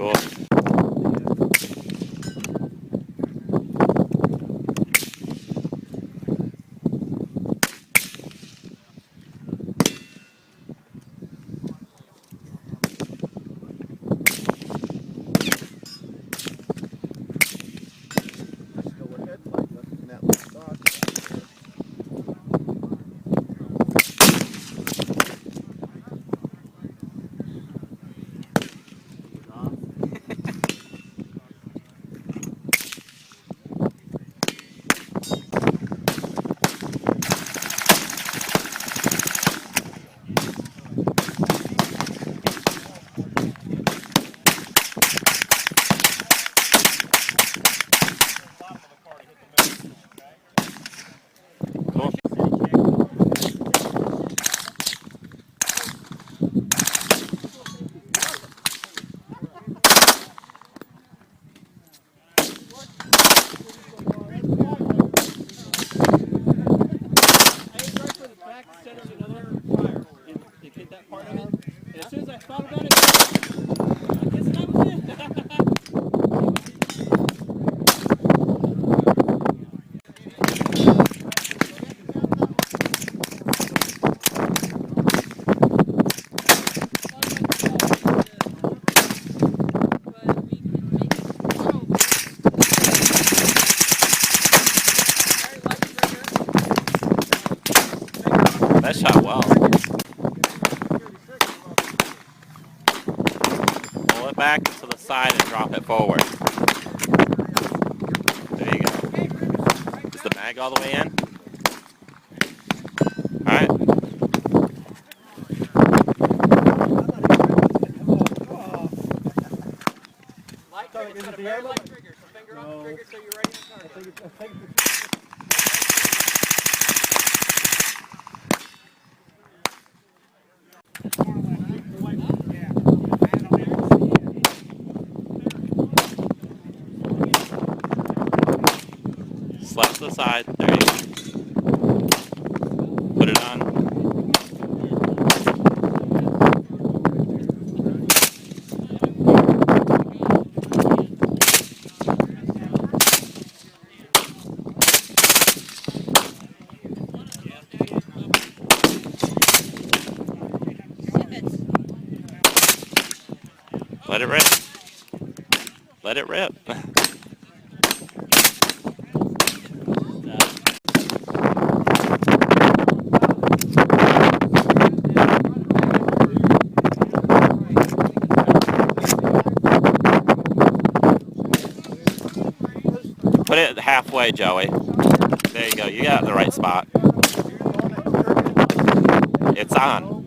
Cool. That shot well. Pull it back to the side and drop it forward. There you go. Is the mag all the way in? Alright. Light trigger, it's got a very light trigger. So finger on the trigger so you're ready to target. Slap to the side. There you go. Put it on. Let it rip. Let it rip. Put it halfway, Joey. There you go. You got it in the right spot. It's on.